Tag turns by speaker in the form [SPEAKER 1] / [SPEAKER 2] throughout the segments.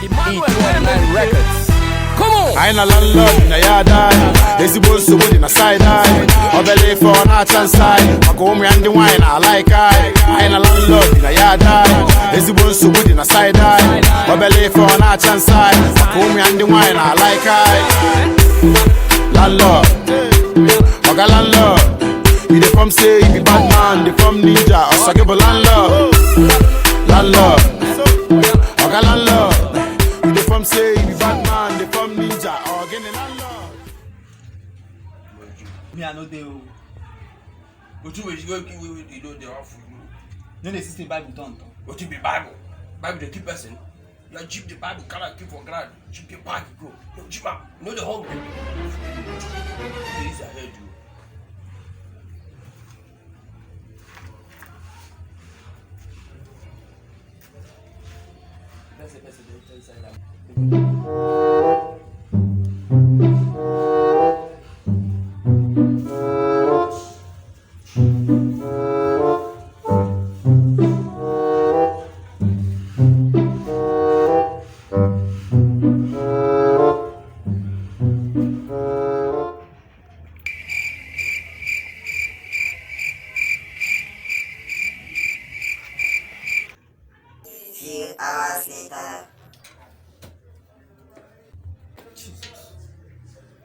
[SPEAKER 1] E29 Records. Come on!
[SPEAKER 2] I ain't a landlord in a yard eye. There's the bones so good in a side eye. I belly for an arch and side. I go home and the wine I like I ain't a landlord in a yard eye. There's the bones so good in a side eye. I belly for an arch and side. I go home and the wine I like I landlord. Oga landlord. You dey from say you be bad man, they from ninja. Or sagable landlord. Landlord. Oga landlord. You dey from say you be bad man, they from ninja. Or again a landlord.
[SPEAKER 3] Me I know they.
[SPEAKER 4] But you know they are for you.
[SPEAKER 3] No, the system Bible don't.
[SPEAKER 4] What you be Bible? Bible the keep person. You jeep the Bible, cannot keep for grand. Jeep your bag, go. No, jeep up. No, the hungry. Please, I heard you. That's the
[SPEAKER 5] Few hours later.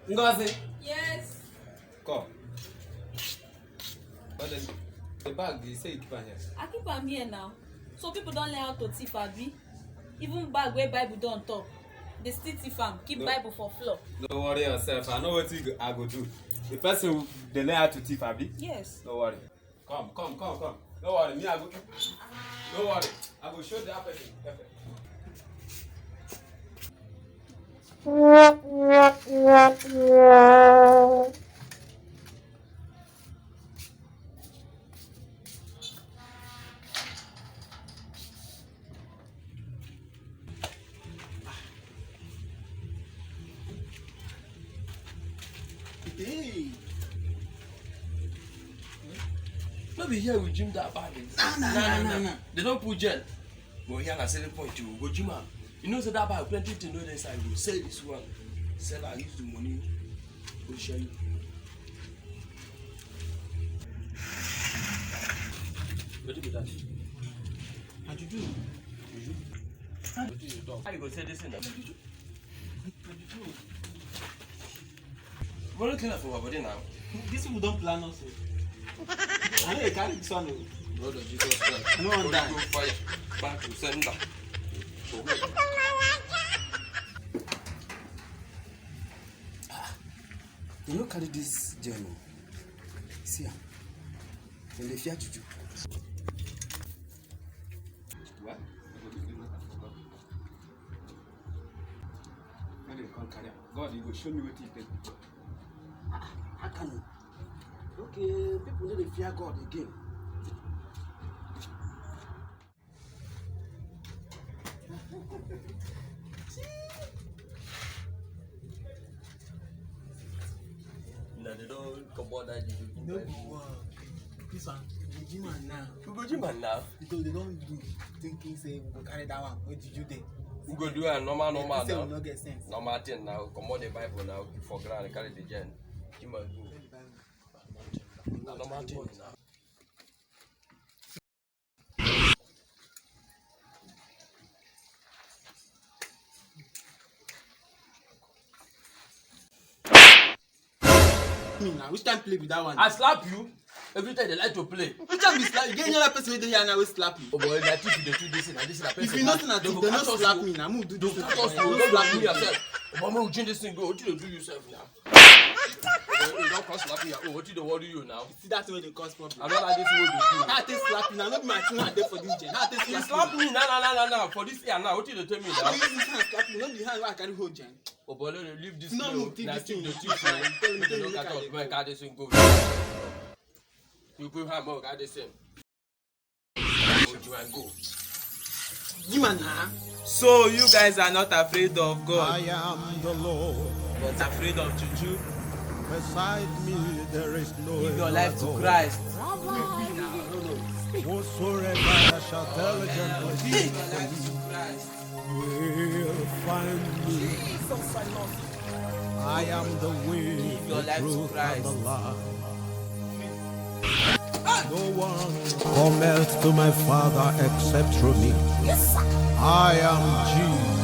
[SPEAKER 1] Ngozi,
[SPEAKER 6] Yes.
[SPEAKER 1] come. But the bag, you say you keep on here.
[SPEAKER 6] I keep am here now. So people don't learn how to thief abi. Even bag where Bible don't talk. They still thief am, keep
[SPEAKER 1] No.
[SPEAKER 6] Bible for floor.
[SPEAKER 1] Don't worry yourself. I know what I go do. The person they learn how to thief, abi.
[SPEAKER 6] Yes.
[SPEAKER 1] Don't worry. Come. Don't worry. Me, I go. Don't worry. I will show that person. Perfect.
[SPEAKER 3] Hey.
[SPEAKER 4] No be here we gym that bag.
[SPEAKER 3] Nah.
[SPEAKER 4] They don't put gel. But here na selling point you go gym am. You know say that bag plenty thing no dey inside. Go sell this one. Sell and use the money. Go share you. What be that?
[SPEAKER 3] How you do?
[SPEAKER 4] What you talk? How you go say this thing? We no clean up for our body now.
[SPEAKER 3] These people don't plan us. I know they carry this one.
[SPEAKER 4] Lord of Jesus Christ.
[SPEAKER 3] No one die.
[SPEAKER 4] Go fight back to sender.
[SPEAKER 7] You no carry this journey. See am. Dem dey fear juju.
[SPEAKER 1] What? When they come carry am, God, you go show me what you take.
[SPEAKER 7] How can you? Okay, people no dey fear God again.
[SPEAKER 4] Now they don't come on that you
[SPEAKER 3] No, this one, the gym man now.
[SPEAKER 4] We go gym am now.
[SPEAKER 3] Because they don't do thinking say we go carry that one. What did you do?
[SPEAKER 4] We go do a normal
[SPEAKER 3] They say we
[SPEAKER 4] now.
[SPEAKER 3] no get sense.
[SPEAKER 4] Normal thing now. Come on the Bible now. Keep for ground. Carry the gen. Gym am do. Na normal thing now.
[SPEAKER 3] Me now, which time play with that one?
[SPEAKER 4] I slap you every time they like to play.
[SPEAKER 3] Which time be slap? You get another person with the here now will slap you.
[SPEAKER 4] Oh boy, like if you do this and this and
[SPEAKER 3] If you nothing at all, they don't slap me now. Move do this.
[SPEAKER 4] Don't catch us.
[SPEAKER 3] Don't
[SPEAKER 4] Don't
[SPEAKER 3] slap
[SPEAKER 4] slap
[SPEAKER 3] me
[SPEAKER 4] yourself. Oh, mama, change this thing. Go. What you do yourself now? You don't cross slap me. Oh, what you do worry you now?
[SPEAKER 3] See that's where they cause problem.
[SPEAKER 4] I don't like this way they do.
[SPEAKER 3] How they slap you now? Not be my thing I dey for this gen. How they
[SPEAKER 4] You
[SPEAKER 3] slap
[SPEAKER 4] slap me now. For this year now, what you tell me
[SPEAKER 3] How
[SPEAKER 4] now?
[SPEAKER 3] you use this hand slap me? Not the hand where I carry hold gen.
[SPEAKER 4] Oh boy, leave this.
[SPEAKER 3] No, move, leave
[SPEAKER 4] Now
[SPEAKER 3] this
[SPEAKER 4] keep
[SPEAKER 3] thing.
[SPEAKER 4] the teeth now.
[SPEAKER 3] Tell me,
[SPEAKER 4] You don't
[SPEAKER 3] look
[SPEAKER 4] catch
[SPEAKER 3] at
[SPEAKER 4] us.
[SPEAKER 3] it.
[SPEAKER 4] Man, carry this thing go. You go have more. Carry this thing. Go.
[SPEAKER 3] Jima now.
[SPEAKER 8] So you guys are not afraid of
[SPEAKER 2] I
[SPEAKER 8] God,
[SPEAKER 2] am the Lord.
[SPEAKER 8] but afraid of juju.
[SPEAKER 2] Beside me there is no
[SPEAKER 8] Give your
[SPEAKER 2] other
[SPEAKER 8] life to
[SPEAKER 2] God.
[SPEAKER 8] Christ.
[SPEAKER 2] Whosoever shall diligently
[SPEAKER 8] Give your life to Christ.
[SPEAKER 2] will
[SPEAKER 9] I am the way,
[SPEAKER 8] Give your
[SPEAKER 9] the
[SPEAKER 8] life to
[SPEAKER 9] truth, and
[SPEAKER 8] Christ.
[SPEAKER 9] the life. No one cometh to my Father except through me. I am Jesus.